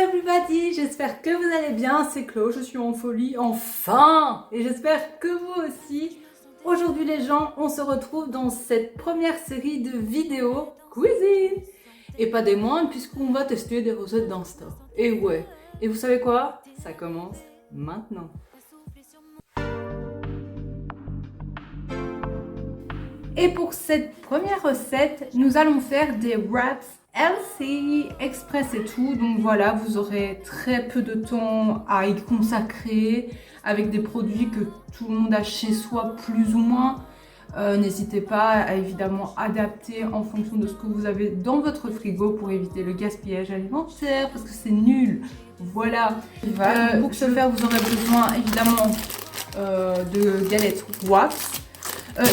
everybody, j'espère que vous allez bien, c'est Chloé, je suis en folie, enfin. Et j'espère que vous aussi. Aujourd'hui les gens, on se retrouve dans cette première série de vidéos cuisine. Et pas des moindres puisqu'on va tester des recettes d'Insta. Et ouais, et vous savez quoi? Ça commence maintenant. Et pour cette première recette, nous allons faire des wraps healthy, express et tout. Donc voilà, vous aurez très peu de temps à y consacrer avec des produits que tout le monde a chez soi plus ou moins. N'hésitez pas à évidemment adapter en fonction de ce que vous avez dans votre frigo pour éviter le gaspillage alimentaire parce que c'est nul. Voilà. Pour ce faire, vous aurez besoin évidemment de galettes Wax.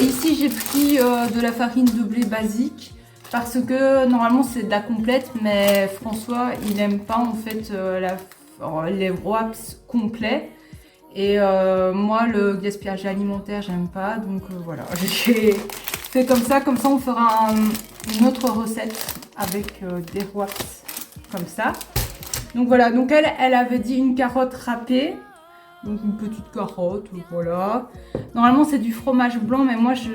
Ici j'ai pris de la farine de blé basique parce que normalement c'est de la complète, mais François il n'aime pas en fait les wraps complets et moi le gaspillage alimentaire j'aime pas, donc voilà, j'ai fait comme ça on fera une autre recette avec des wraps comme ça. Donc voilà, donc elle avait dit une carotte râpée. Donc une petite carotte, voilà. Normalement c'est du fromage blanc, mais moi je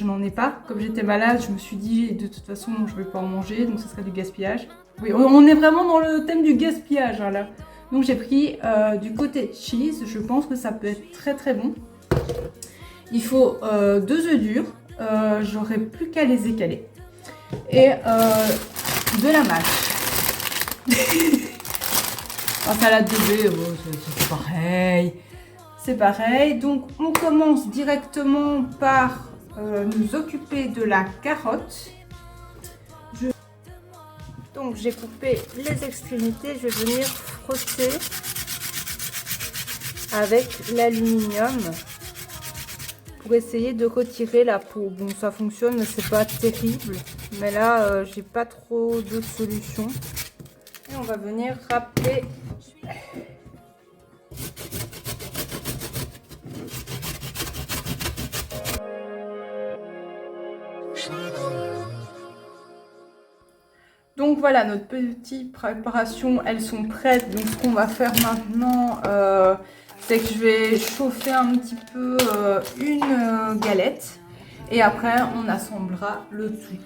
n'en ai pas. Comme j'étais malade, je me suis dit de toute façon je vais pas en manger, donc ce serait du gaspillage. Oui, on est vraiment dans le thème du gaspillage hein, là. Donc j'ai pris du cottage cheese, je pense que ça peut être très très bon. Il faut 2 œufs durs, j'aurai plus qu'à les écaler. Et de la mâche. En salade de blé, c'est pareil. C'est pareil. Donc, on commence directement par nous occuper de la carotte. Donc, j'ai coupé les extrémités. Je vais venir frotter avec l'aluminium pour essayer de retirer la peau. Bon, ça fonctionne, mais c'est pas terrible. Mais là, j'ai pas trop d'autres solutions. Et on va venir râper. Donc voilà, notre petite préparation, elles sont prêtes. Donc ce qu'on va faire maintenant, c'est que je vais chauffer un petit peu une galette. Et après, on assemblera le tout.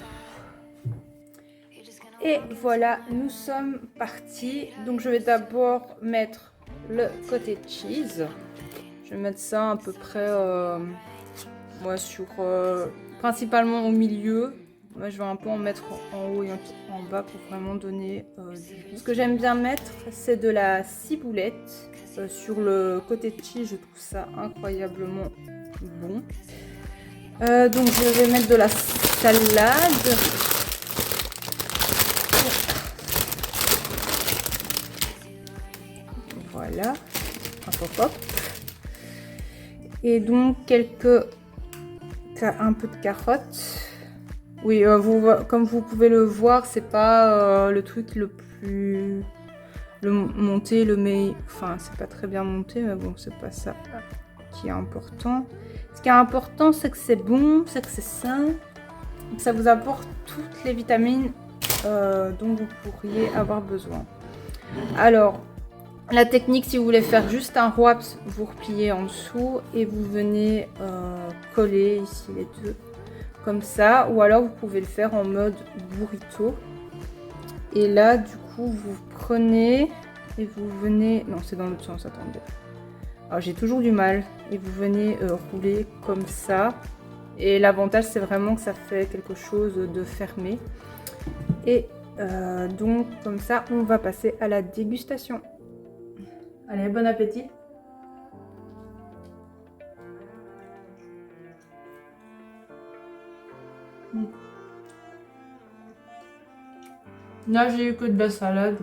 Et voilà, nous sommes partis. Donc je vais d'abord mettre le cottage cheese. Je vais mettre ça à peu près moi, sur principalement au milieu. Moi, je vais un peu en mettre en haut et en bas pour vraiment donner du goût. Ce que j'aime bien mettre, c'est de la ciboulette sur le cottage cheese. Je trouve ça incroyablement bon. Donc je vais mettre de la salade. Voilà, hop. Et donc un peu de carottes. Oui, comme vous pouvez le voir, c'est pas le truc le plus monté, enfin c'est pas très bien monté, mais bon c'est pas ça qui est important. Ce qui est important, c'est que c'est bon, c'est que c'est sain, que ça vous apporte toutes les vitamines dont vous pourriez avoir besoin. Alors la technique, si vous voulez faire juste un wraps, vous repliez en dessous et vous venez coller ici les deux comme ça, ou alors vous pouvez le faire en mode burrito. Et là du coup vous prenez et vous venez, non c'est dans l'autre sens, attendez, alors j'ai toujours du mal, et vous venez rouler comme ça. Et l'avantage c'est vraiment que ça fait quelque chose de fermé. Et donc comme ça on va passer à la dégustation. Allez, bon appétit. Là, j'ai eu que de la salade.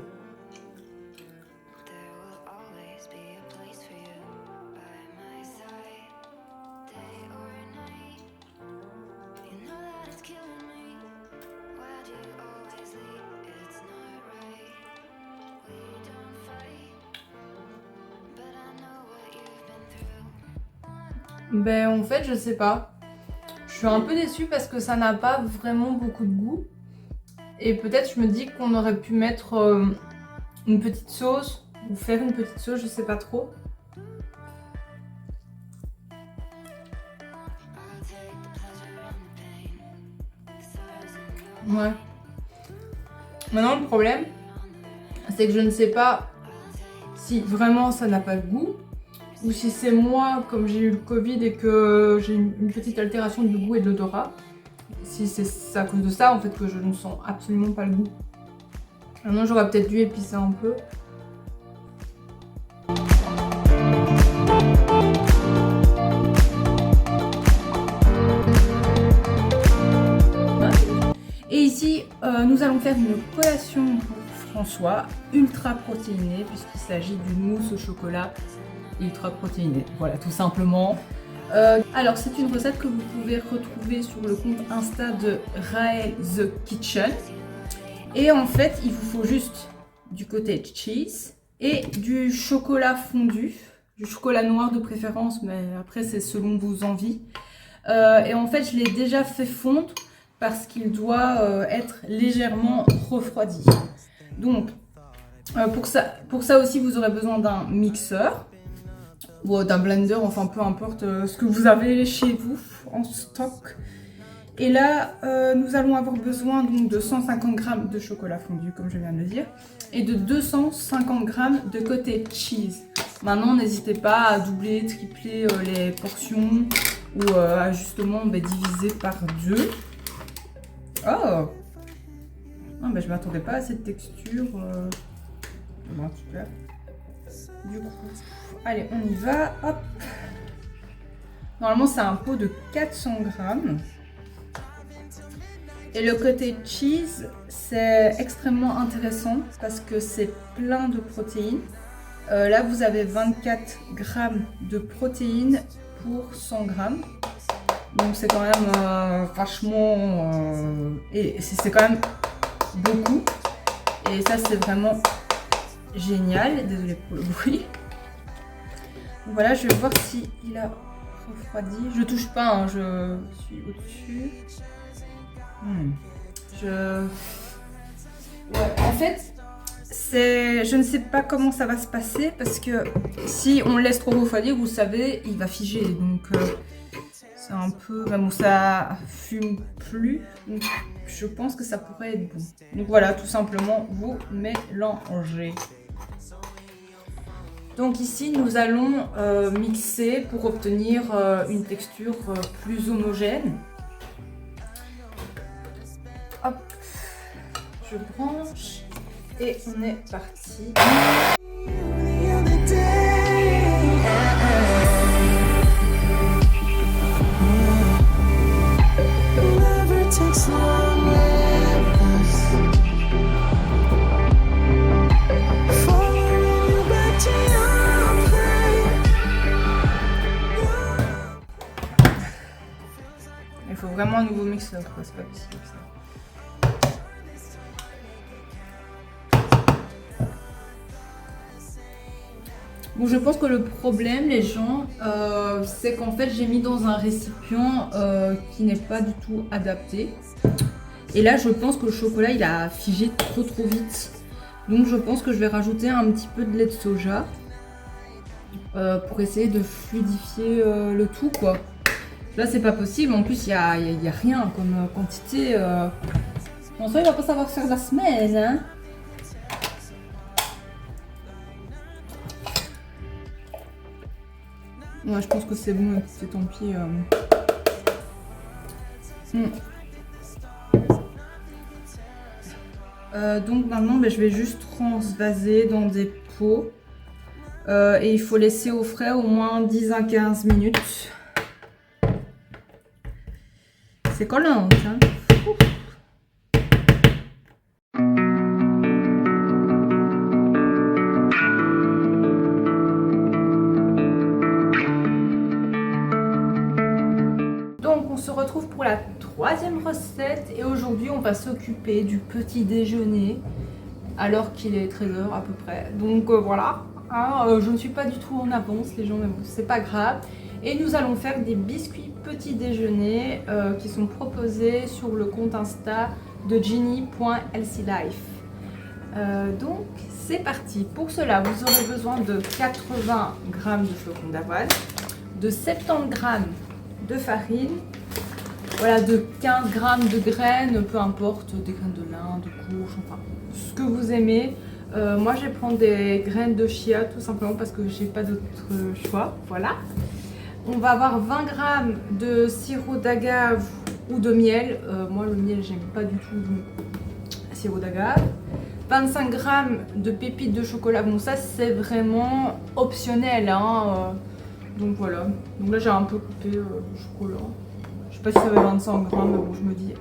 Ben en fait je sais pas. Je suis un peu déçue parce que ça n'a pas vraiment beaucoup de goût. Et peut-être je me dis qu'on aurait pu mettre une petite sauce ou faire une petite sauce, je sais pas trop. Ouais. Maintenant le problème, c'est que je ne sais pas si vraiment ça n'a pas de goût ou si c'est moi, comme j'ai eu le Covid et que j'ai une petite altération de goût et d'odorat. Si c'est à cause de ça en fait que je ne sens absolument pas le goût. Maintenant j'aurais peut-être dû épicer un peu. Et ici, nous allons faire une collation pour François, ultra protéinée, puisqu'il s'agit d'une mousse au chocolat ultra protéinée. Voilà, tout simplement. Alors, c'est une recette que vous pouvez retrouver sur le compte Insta de Raël The Kitchen. Et en fait, il vous faut juste du cottage cheese et du chocolat fondu, du chocolat noir de préférence, mais après, c'est selon vos envies. Et en fait, je l'ai déjà fait fondre parce qu'il doit être légèrement refroidi. Donc, pour ça aussi, vous aurez besoin d'un mixeur ou d'un blender, enfin peu importe ce que vous avez chez vous en stock. Et là, nous allons avoir besoin donc, de 150 g de chocolat fondu, comme je viens de le dire, et de 250 g de cottage cheese. Maintenant, n'hésitez pas à doubler, tripler les portions ou à justement diviser par 2. Oh! Ah, je m'attendais pas à cette texture. Bon, super. Du coup, allez, on y va. Hop! Normalement, c'est un pot de 400 g. Et le côté cheese, c'est extrêmement intéressant parce que c'est plein de protéines. Là, vous avez 24 g de protéines pour 100 g. Donc c'est quand même vachement... et c'est quand même beaucoup. Et ça, c'est vraiment génial. Désolée pour le bruit. Donc voilà, je vais voir si il a refroidi. Je touche pas, hein, je suis au-dessus. Ouais, en fait, je ne sais pas comment ça va se passer parce que si on le laisse trop refroidir, vous savez, il va figer. Donc c'est un peu, même où ça fume plus. Donc je pense que ça pourrait être bon. Donc voilà, tout simplement, vous mélangez. Donc ici, nous allons mixer pour obtenir une texture plus homogène. Hop, je branche et on est parti. Il faut vraiment un nouveau mixeur, c'est pas possible ça. Bon, je pense que le problème, les gens, c'est qu'en fait, j'ai mis dans un récipient qui n'est pas du tout adapté. Et là, je pense que le chocolat, il a figé trop vite. Donc, je pense que je vais rajouter un petit peu de lait de soja pour essayer de fluidifier le tout, quoi. Là, c'est pas possible. En plus, il y a rien comme quantité. Bon, ça, il va pas savoir faire la semaine, hein. Ouais, je pense que c'est bon, c'est tant pis. Donc maintenant, je vais juste transvaser dans des pots. Et il faut laisser au frais au moins 10 à 15 minutes. C'est collant, hein. Donc on se retrouve pour la troisième recette et aujourd'hui on va s'occuper du petit déjeuner alors qu'il est 13h à peu près. Donc voilà, hein, je ne suis pas du tout en avance les gens, mais bon, c'est pas grave. Et nous allons faire des biscuits petit déjeuner qui sont proposés sur le compte Insta de Ginny.healthylife. Donc c'est parti. Pour cela, vous aurez besoin de 80 g de flocons d'avoine, de 70 g de farine, voilà, de 15 g de graines, peu importe, des graines de lin, de courge, enfin ce que vous aimez. Moi je vais prendre des graines de chia tout simplement parce que j'ai pas d'autre choix, voilà. On va avoir 20 g de sirop d'agave ou de miel. Moi le miel j'aime pas du tout, donc sirop d'agave. 25 g de pépites de chocolat. Bon ça c'est vraiment optionnel, hein. Donc voilà. Donc là j'ai un peu coupé le chocolat. Je sais pas si ça fait 25 g, mais bon je me dis.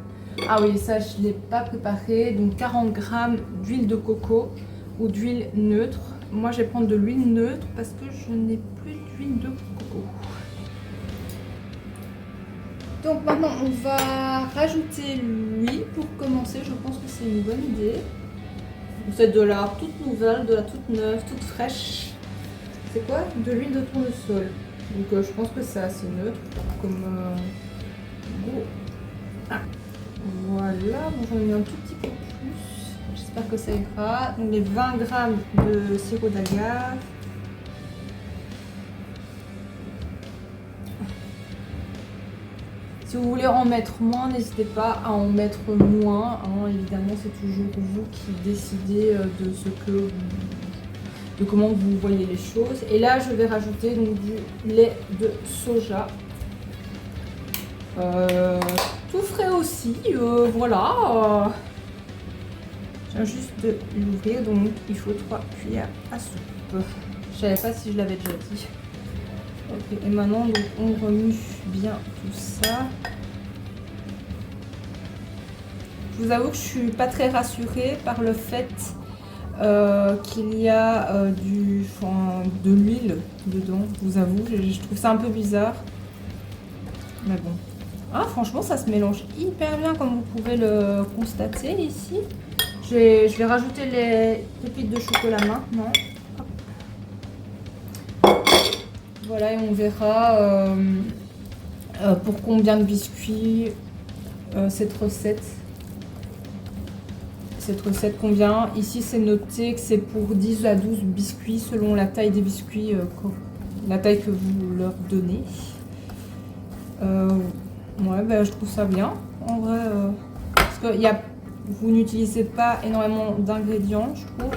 Ah oui, ça je l'ai pas préparé. Donc 40 g d'huile de coco ou d'huile neutre. Moi je vais prendre de l'huile neutre parce que je n'ai plus d'huile de coco. Donc maintenant on va rajouter l'huile pour commencer. Je pense que c'est une bonne idée. C'est de la toute nouvelle, de la toute neuve, toute fraîche. C'est quoi? De l'huile de tournesol. Donc je pense que c'est assez neutre comme goût. Ah. Voilà, bon, j'en ai mis un tout petit peu plus. J'espère que ça ira. Donc les 20 g de sirop d'agave. Si vous voulez en mettre moins, n'hésitez pas à en mettre moins. Hein. Évidemment, c'est toujours vous qui décidez de comment vous voyez les choses. Et là, je vais rajouter donc du lait de soja. Tout frais aussi, voilà. Je viens juste de l'ouvrir, donc il faut 3 cuillères à soupe. Je savais pas si je l'avais déjà dit. Ok, et maintenant donc, on remue bien tout ça. Je vous avoue que je suis pas très rassurée par le fait qu'il y a de l'huile dedans. Je vous avoue, je trouve ça un peu bizarre. Mais bon. Ah, franchement, ça se mélange hyper bien comme vous pouvez le constater ici. Je vais rajouter les pépites de chocolat maintenant. Voilà, et on verra pour combien de biscuits cette recette convient. Ici, c'est noté que c'est pour 10 à 12 biscuits selon la taille des biscuits, la taille que vous leur donnez. Ouais, ben, je trouve ça bien. En vrai, parce que vous n'utilisez pas énormément d'ingrédients, je trouve.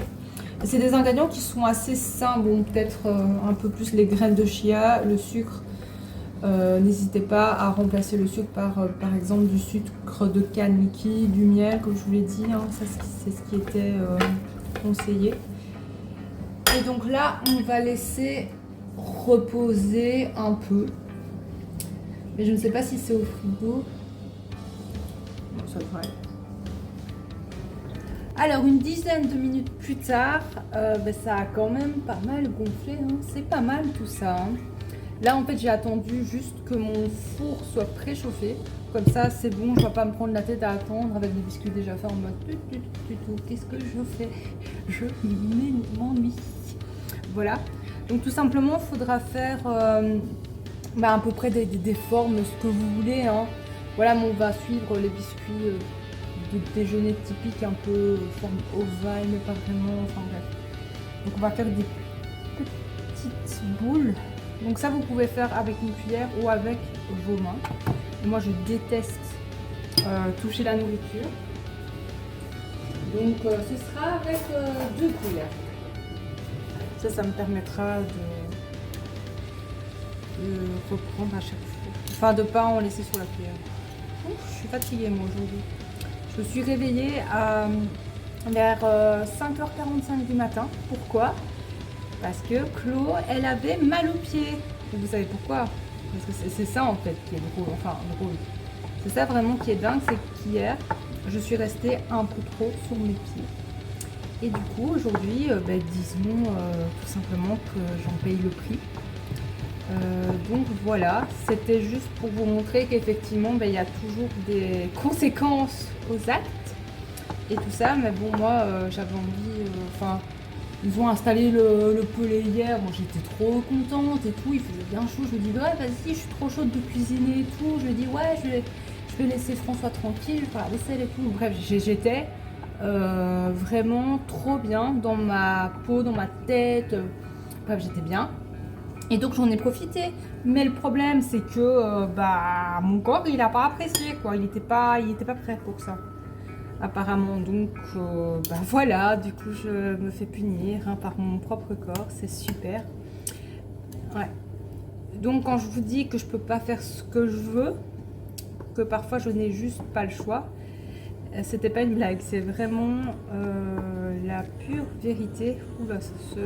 C'est des ingrédients qui sont assez sains. Bon, peut-être un peu plus les graines de chia, le sucre. N'hésitez pas à remplacer le sucre par exemple du sucre de canne liquide, du miel, comme je vous l'ai dit. Hein, ça, c'est ce qui était conseillé. Et donc là, on va laisser reposer un peu. Mais je ne sais pas si c'est au frigo. Non, ça devrait aller. Alors, une dizaine de minutes plus tard, ça a quand même pas mal gonflé. Hein. C'est pas mal tout ça. Hein. Là, en fait, j'ai attendu juste que mon four soit préchauffé. Comme ça, c'est bon, je ne vais pas me prendre la tête à attendre avec des biscuits déjà faits en mode qu'est-ce que je fais? Je m'ennuie. Voilà. Donc, tout simplement, il faudra faire à peu près des formes, ce que vous voulez. Hein. Voilà, mais on va suivre les biscuits de déjeuner typique, un peu forme ovale, mais pas vraiment. Enfin bref. Donc, on va faire des petites boules. Donc ça, vous pouvez faire avec une cuillère ou avec vos mains. Et moi, je déteste toucher la nourriture. Donc, ce sera avec 2 cuillères. Ça me permettra de reprendre à chaque fois. Enfin, de ne pas en laisser sur la cuillère. Ouf, je suis fatiguée, moi, aujourd'hui. Je me suis réveillée vers 5h45 du matin. Pourquoi ? Parce que Chlo, elle avait mal aux pieds. Et vous savez pourquoi? Parce que c'est ça en fait qui est drôle. Enfin, drôle. C'est ça vraiment qui est dingue, c'est qu'hier, je suis restée un peu trop sur mes pieds. Et du coup, aujourd'hui, disons tout simplement que j'en paye le prix. Donc voilà, c'était juste pour vous montrer qu'effectivement, il y a toujours des conséquences aux actes et tout ça. Mais bon, moi, j'avais envie... ils ont installé le pelé hier, moi j'étais trop contente et tout, il faisait bien chaud, je me dis ouais vas-y, je suis trop chaude de cuisiner et tout, je me dis ouais je vais laisser François tranquille, je vais faire la vaisselle et tout, bref j'étais vraiment trop bien dans ma peau, dans ma tête. Bref, j'étais bien. Et donc j'en ai profité. Mais le problème c'est que mon corps il a pas apprécié quoi. Il était pas prêt pour ça. Apparemment, donc voilà, du coup je me fais punir par mon propre corps, c'est super. Ouais. Donc quand je vous dis que je peux pas faire ce que je veux, que parfois je n'ai juste pas le choix, c'était pas une blague, c'est vraiment la pure vérité. Oula, ça se...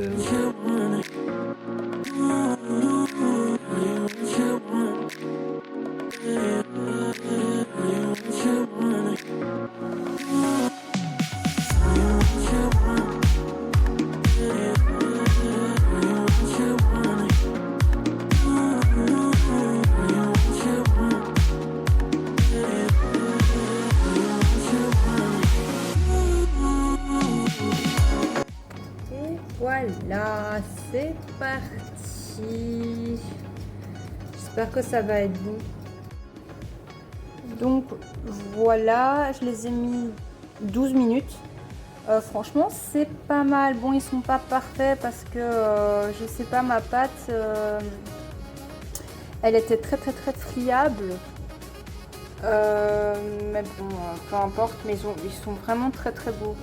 Voilà, c'est parti. J'espère que ça va être bon. Donc voilà, je les ai mis 12 minutes. Franchement, c'est pas mal. Bon, ils sont pas parfaits parce que je sais pas, ma pâte, elle était très friable. Mais bon, peu importe, mais ils sont vraiment très beaux.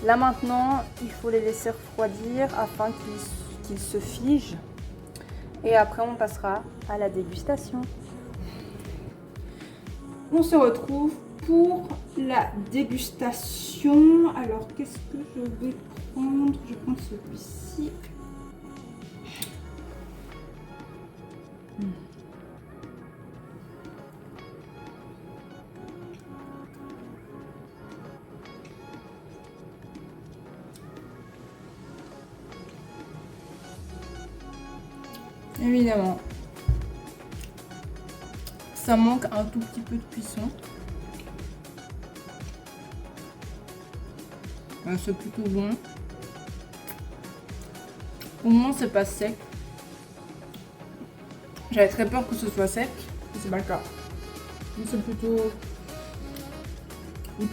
Là maintenant, il faut les laisser refroidir afin qu'ils se figent. Et après, on passera à la dégustation. On se retrouve pour la dégustation. Alors, qu'est-ce que je vais prendre? Je prends celui-ci. Évidemment, ça manque un tout petit peu de cuisson. C'est plutôt bon. Au moins, c'est pas sec. J'avais très peur que ce soit sec, mais c'est pas le cas. Donc c'est plutôt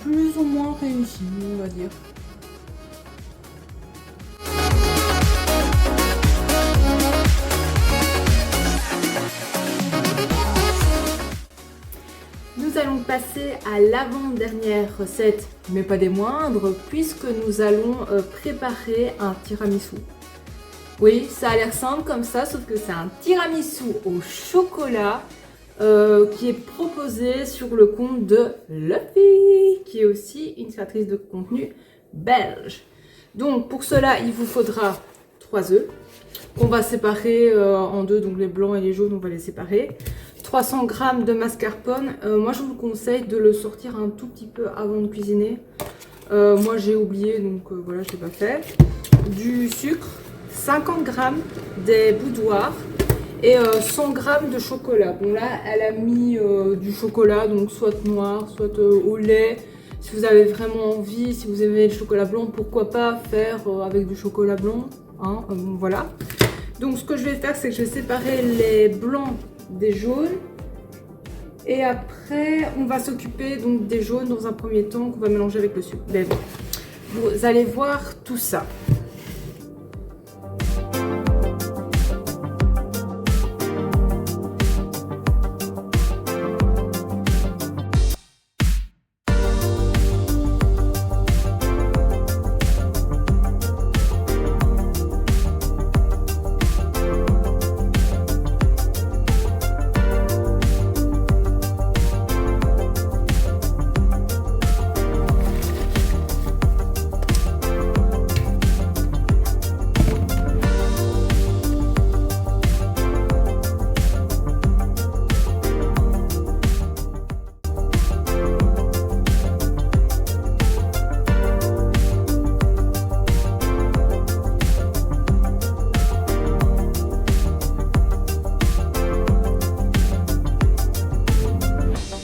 plus ou moins réussi, on va dire. Nous allons passer à l'avant-dernière recette, mais pas des moindres, puisque nous allons préparer un tiramisu. Oui, ça a l'air simple comme ça, sauf que c'est un tiramisu au chocolat qui est proposé sur le compte de Luffy, qui est aussi une créatrice de contenu belge. Donc pour cela, il vous faudra 3 œufs qu'on va séparer en deux, donc les blancs et les jaunes, on va les séparer. 300 g de mascarpone, moi je vous conseille de le sortir un tout petit peu avant de cuisiner. Moi j'ai oublié, donc voilà, je l'ai pas fait. Du sucre, 50 g des boudoirs et 100 g de chocolat. Bon là, elle a mis du chocolat, donc soit noir, soit au lait. Si vous avez vraiment envie, si vous aimez le chocolat blanc, pourquoi pas faire avec du chocolat blanc, hein, voilà. Donc ce que je vais faire, c'est que je vais séparer les blancs des jaunes et après on va s'occuper donc des jaunes dans un premier temps qu'on va mélanger avec le sucre. Mais bon, vous allez voir tout ça.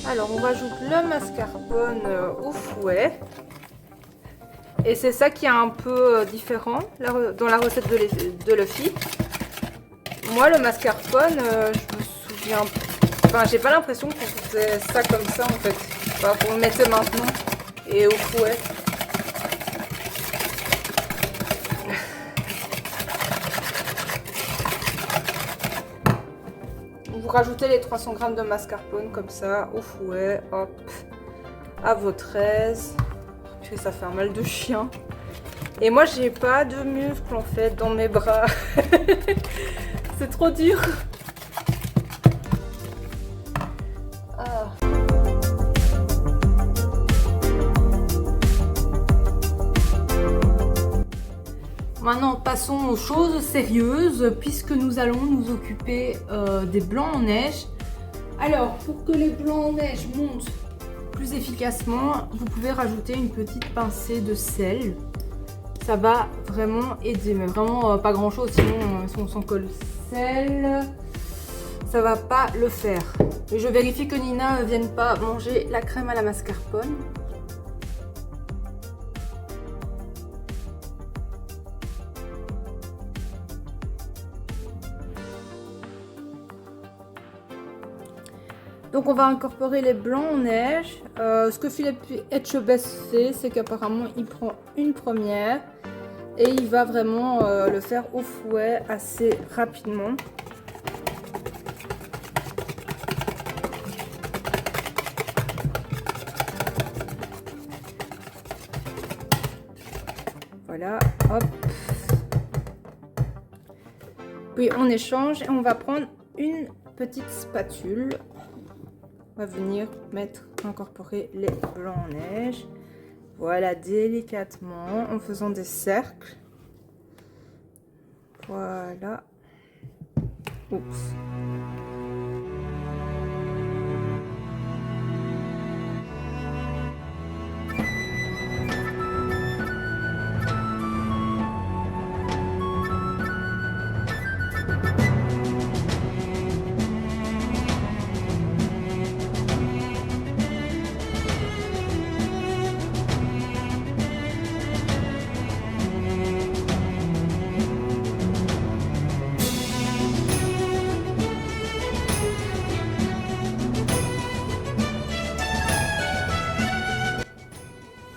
Alors on rajoute le mascarpone au fouet. Et c'est ça qui est un peu différent dans la recette de Luffy. Moi le mascarpone, je me souviens... Enfin j'ai pas l'impression qu'on faisait ça comme ça en fait. Enfin, qu'on le mettait maintenant et au fouet. rajoutez les 300 g de mascarpone comme ça au fouet, hop, à votre aise. Puis ça fait un mal de chien. Et moi j'ai pas de muscles en fait dans mes bras. C'est trop dur. Ah. Maintenant passons aux choses sérieuses puisque nous allons nous occuper des blancs en neige. Alors pour que les blancs en neige montent plus efficacement, vous pouvez rajouter une petite pincée de sel. Ça va vraiment aider, mais vraiment pas grand chose, sinon si on s'en colle sel, ça va pas le faire. Et je vérifie que Nina ne vienne pas manger la crème à la mascarpone. Donc on va incorporer les blancs en neige. Ce que Philippe Etchebest fait, c'est qu'apparemment il prend une première et il va vraiment le faire au fouet assez rapidement. Voilà, hop. Puis on échange et on va prendre une petite spatule. On va venir incorporer les blancs en neige. Voilà, délicatement, en faisant des cercles. Voilà. Oups.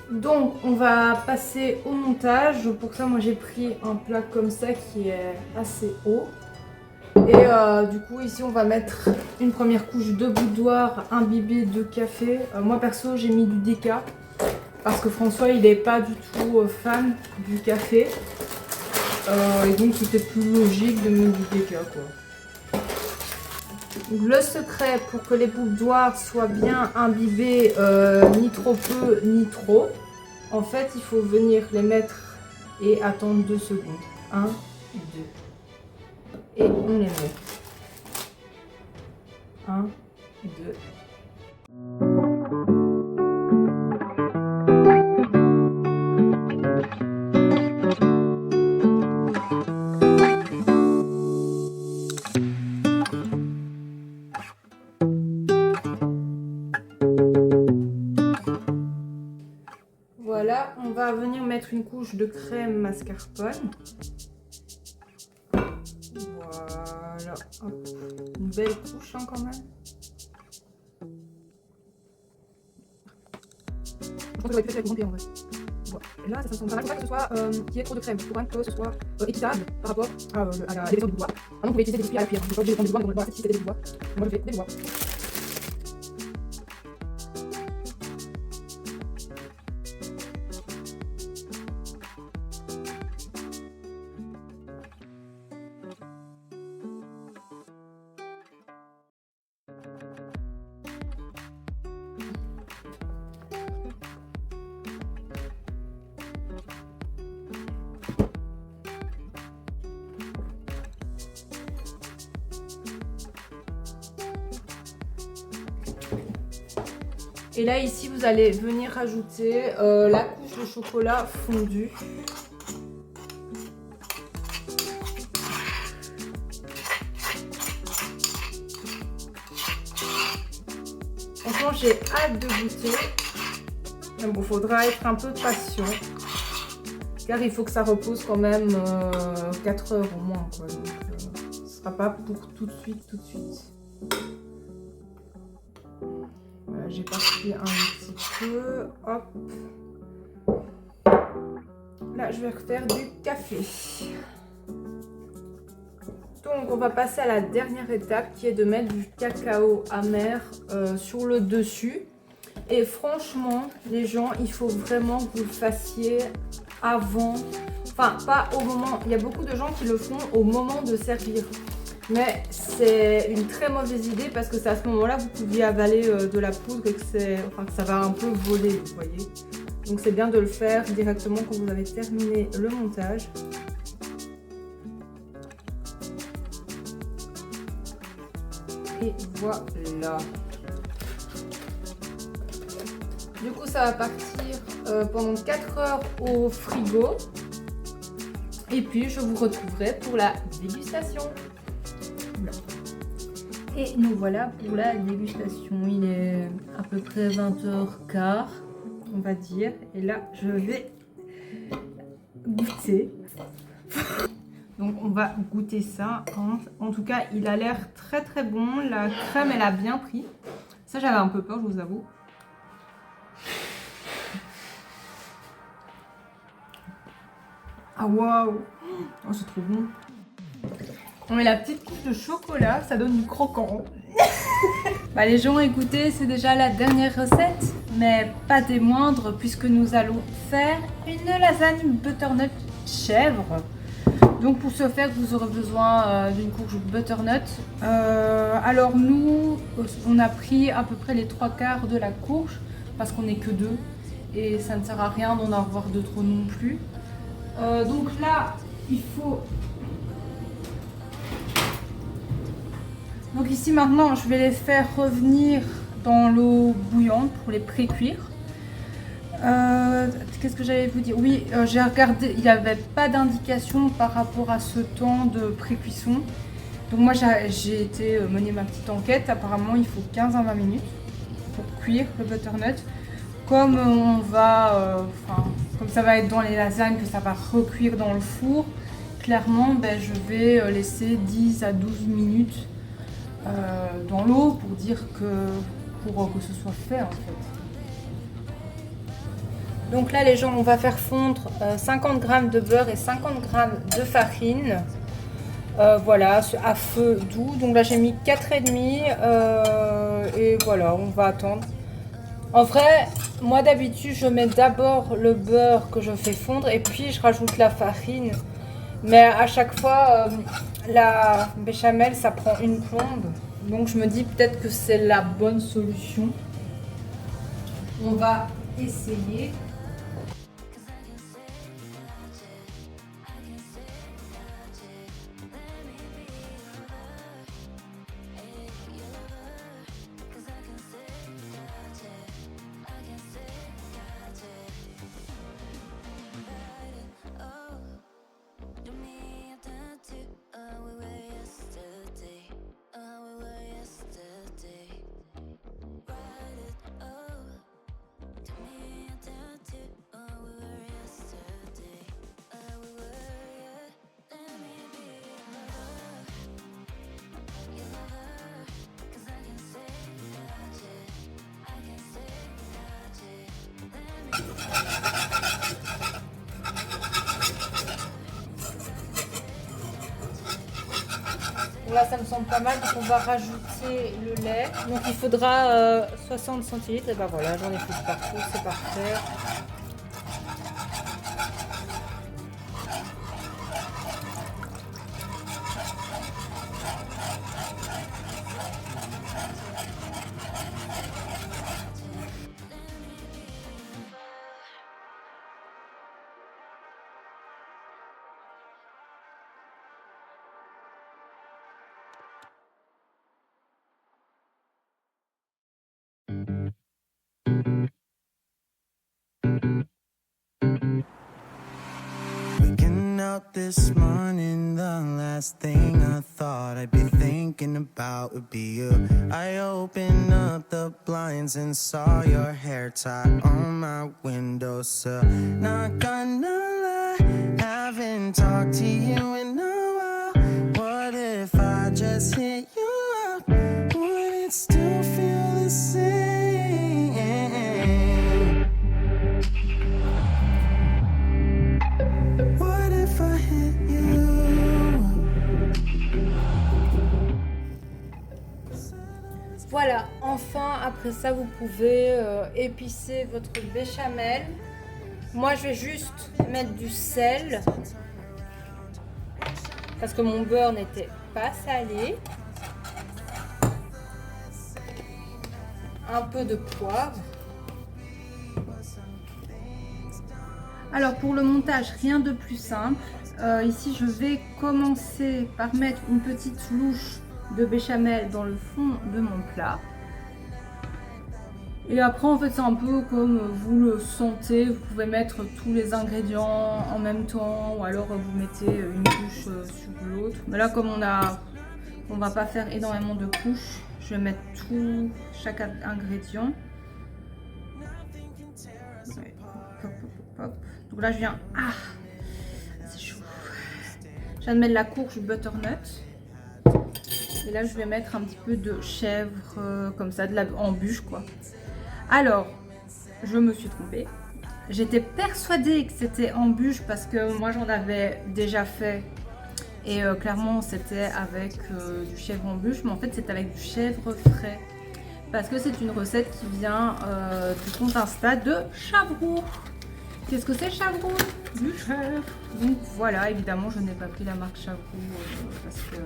Donc on va passer au montage. Pour ça moi j'ai pris un plat comme ça qui est assez haut. Et du coup ici on va mettre une première couche de boudoir imbibée de café. Moi perso j'ai mis du déca parce que François il n'est pas du tout fan du café. Et donc c'était plus logique de mettre du déca quoi. Le secret pour que les boudoirs soient bien imbibés, ni trop peu ni trop, en fait il faut venir les mettre et attendre 2 secondes. 1, 2. Et on les met. 1, 2. Voilà, on va venir mettre une couche de crème mascarpone. Voilà, hop. Une belle couche hein, quand même. Je pense que j'aurais pu faire avec en vrai. Voilà. Et là, ça me semble pas mal. Il faut pas que ce soit qu'il y ait trop de crème. Il faut quand même que ce soit équitable par rapport à l'épaisseur du bois. Maintenant, vous pouvez utiliser des biscuits à la cuillère. Je ne suis pas obligée de prendre des bois, mais dans le bois, si c'était des bois. Moi, je fais des bois. Et là ici vous allez venir rajouter la couche de chocolat fondu. Franchement j'ai hâte de goûter. Mais bon, faudra être un peu patient. Car il faut que ça repose quand même 4 heures au moins. Quoi. Donc, ce ne sera pas pour tout de suite. Voilà, j'ai parti un petit peu. Hop. Là, je vais refaire du café. Donc on va passer à la dernière étape qui est de mettre du cacao amer sur le dessus. Et franchement, les gens, il faut vraiment que vous le fassiez avant. Enfin, pas au moment. Il y a beaucoup de gens qui le font au moment de servir. Mais c'est une très mauvaise idée parce que c'est à ce moment-là que vous pouviez avaler de la poudre et que, que ça va un peu voler, vous voyez. Donc c'est bien de le faire directement quand vous avez terminé le montage. Et voilà. Du coup, ça va partir pendant 4 heures au frigo. Et puis, je vous retrouverai pour la dégustation. Et nous voilà pour la dégustation. Il est à peu près 20h15, on va dire. Et là, je vais goûter. Donc, on va goûter ça. En tout cas, il a l'air très très bon. La crème, elle a bien pris. Ça, j'avais un peu peur, je vous avoue. Ah waouh! Oh, c'est trop bon. On met la petite couche de chocolat, ça donne du croquant. Bah, les gens, écoutez, c'est déjà la dernière recette, mais pas des moindres, puisque nous allons faire une lasagne butternut chèvre. Donc pour ce faire, vous aurez besoin d'une courge butternut. Alors nous, on a pris à peu près les 3/4 de la courge, parce qu'on n'est que 2, et ça ne sert à rien d'en avoir de trop non plus. Donc là, il faut... Donc ici maintenant, je vais les faire revenir dans l'eau bouillante pour les pré-cuire. Qu'est-ce que j'allais vous dire? Oui, j'ai regardé, il n'y avait pas d'indication par rapport à ce temps de pré-cuisson. Donc moi, j'ai été mener ma petite enquête. Apparemment, il faut 15 à 20 minutes pour cuire le butternut. Comme on va, comme ça va être dans les lasagnes, que ça va recuire dans le four, clairement, ben, je vais laisser 10 à 12 minutes dans l'eau pour dire pour que ce soit fait en fait. Donc là, les gens, on va faire fondre 50 g de beurre et 50 g de farine. Voilà, à feu doux. Donc là, j'ai mis 4,5 et voilà, on va attendre. En vrai, moi d'habitude, je mets d'abord le beurre que je fais fondre et puis je rajoute la farine. Mais à chaque fois, la béchamel, ça prend une plombe. Donc je me dis peut-être que c'est la bonne solution. On va essayer. Là, ça me semble pas mal, donc on va rajouter le lait. Donc il faudra 60 centilitres. Et ben voilà, j'en ai plus partout, c'est parfait. This morning, the last thing I thought I'd be thinking about would be you. I opened up the blinds and saw your hair tie on my windowsill. Not gonna lie, haven't talked to you in a while. What if I just hit you up? Would it still feel the same? What if I hit you? enfin, après ça, vous pouvez épicer votre béchamel. Moi, je vais juste mettre du sel parce que mon beurre n'était pas salé. Un peu de poivre. Alors pour le montage, rien de plus simple. Ici, je vais commencer par mettre une petite louche de béchamel dans le fond de mon plat. Et après, en fait, c'est un peu comme vous le sentez. Vous pouvez mettre tous les ingrédients en même temps ou alors vous mettez une couche sur l'autre. Mais là, comme on va pas faire énormément de couches, je vais mettre chaque ingrédient. Ouais. Hop, hop, hop. Donc là, je viens... Ah, c'est chaud. Je viens de mettre la courge butternut. Et là, je vais mettre un petit peu de chèvre, comme ça, en bûche, quoi. Alors, je me suis trompée. J'étais persuadée que c'était en bûche parce que moi, j'en avais déjà fait. Et clairement, c'était avec du chèvre en bûche. Mais en fait, c'est avec du chèvre frais. Parce que c'est une recette qui vient du compte Insta de Chavroux. Qu'est-ce que c'est Chavroux? Du chèvre. Donc voilà, évidemment, je n'ai pas pris la marque Chavroux parce que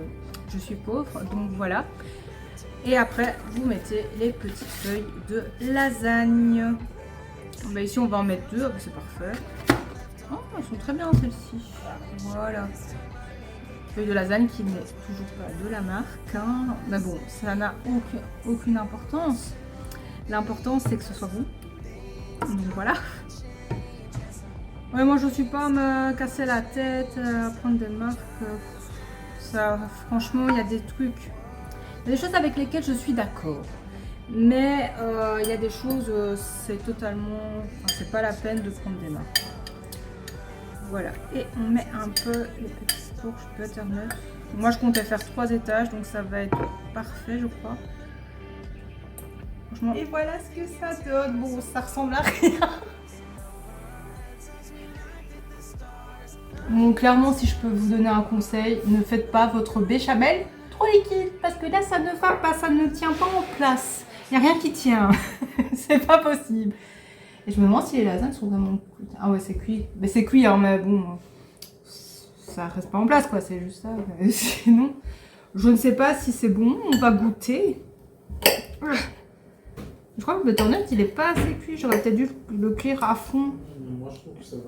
je suis pauvre. Donc voilà. Et après, vous mettez les petites feuilles de lasagne. Ben ici, on va en mettre 2, c'est parfait. Oh, elles sont très bien celles-ci. Voilà. Feuille de lasagne qui n'est toujours pas de la marque. Hein. Mais bon, ça n'a aucune importance. L'important, c'est que ce soit bon. Donc voilà. Ouais, moi, je ne suis pas à me casser la tête, à prendre des marques. Ça, franchement, il y a des trucs. Il y a des choses avec lesquelles je suis d'accord. Mais il y a des choses, c'est totalement... Enfin, c'est pas la peine de prendre des marques. Voilà. Et on met un peu les petits courges butternut. Moi, je comptais faire 3 étages, donc ça va être parfait, je crois. Franchement. Et voilà ce que ça donne. Bon, ça ressemble à rien. Bon, clairement, si je peux vous donner un conseil, ne faites pas votre béchamel trop liquide, parce que là ça ne va pas, ça ne tient pas en place. Il n'y a rien qui tient. C'est pas possible. Et je me demande si les lasagnes sont vraiment cuites. Ah ouais, c'est cuit. Mais c'est cuit, hein, mais bon, ça reste pas en place, quoi. C'est juste ça. Mais sinon, je ne sais pas si c'est bon. On va goûter. Je crois que le butternut, il est pas assez cuit. J'aurais peut-être dû le cuire à fond. Moi, je trouve que ça va.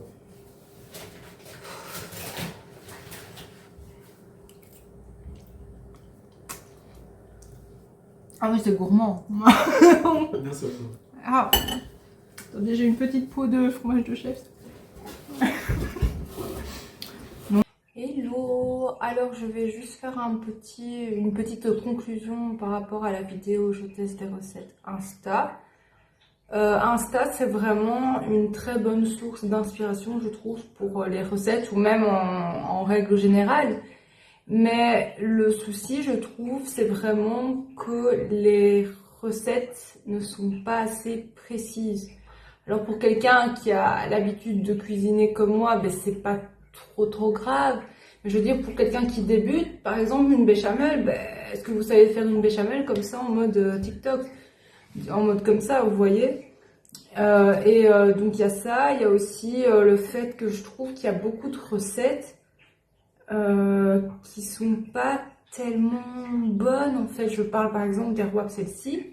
Ah oui, c'est gourmand. Bien ça. Ah, attendez, j'ai une petite peau de fromage de chef. Hello, alors je vais juste faire une petite conclusion par rapport à la vidéo où je teste des recettes Insta. Insta, c'est vraiment une très bonne source d'inspiration, je trouve, pour les recettes ou même en règle générale. Mais le souci, je trouve, c'est vraiment que les recettes ne sont pas assez précises. Alors pour quelqu'un qui a l'habitude de cuisiner comme moi, ben c'est pas trop grave. Mais je veux dire, pour quelqu'un qui débute, par exemple une béchamel, ben, est-ce que vous savez faire une béchamel comme ça en mode TikTok? En mode comme ça, vous voyez? Donc il y a ça, il y a aussi le fait que je trouve qu'il y a beaucoup de recettes qui sont pas tellement bonnes. En fait, je parle par exemple des rois celle-ci.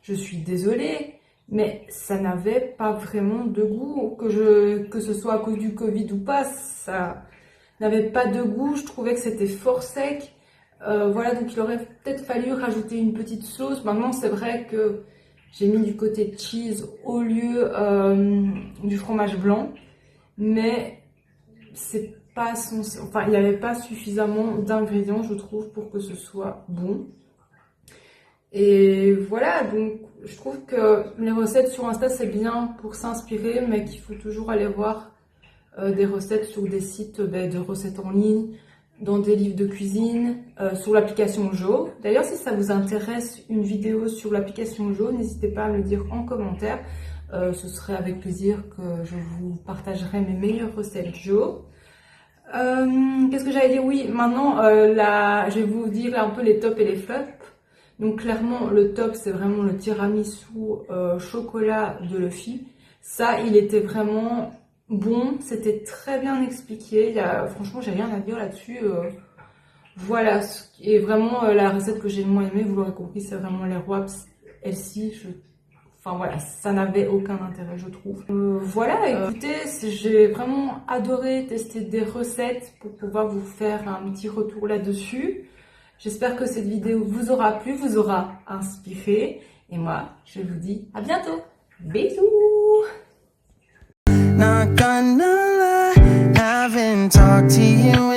Je suis désolée, mais ça n'avait pas vraiment de goût. Que ce soit à cause du Covid ou pas, ça n'avait pas de goût. Je trouvais que c'était fort sec. Voilà, donc il aurait peut-être fallu rajouter une petite sauce. Maintenant, c'est vrai que j'ai mis du côté cheese au lieu du fromage blanc, mais c'est pas enfin, il n'y avait pas suffisamment d'ingrédients, je trouve, pour que ce soit bon. Et voilà, donc je trouve que les recettes sur Insta, c'est bien pour s'inspirer, mais qu'il faut toujours aller voir des recettes sur des sites de recettes en ligne, dans des livres de cuisine, sur l'application Jo. D'ailleurs, si ça vous intéresse une vidéo sur l'application Jo, n'hésitez pas à me le dire en commentaire. Ce serait avec plaisir que je vous partagerai mes meilleures recettes Jo. Qu'est-ce que j'allais dire? Oui, maintenant, je vais vous dire un peu les tops et les flops. Donc clairement, le top, c'est vraiment le tiramisu chocolat de Luffy. Ça, il était vraiment bon, c'était très bien expliqué. Franchement, j'ai rien à dire là-dessus. Voilà, et vraiment la recette que j'ai le moins aimée, vous l'aurez compris, c'est vraiment les wraps LC. Enfin voilà, ça n'avait aucun intérêt, je trouve. Voilà, écoutez, j'ai vraiment adoré tester des recettes pour pouvoir vous faire un petit retour là-dessus. J'espère que cette vidéo vous aura plu, vous aura inspiré. Et moi, je vous dis à bientôt. Bisous! Not gonna lie, haven't talked to you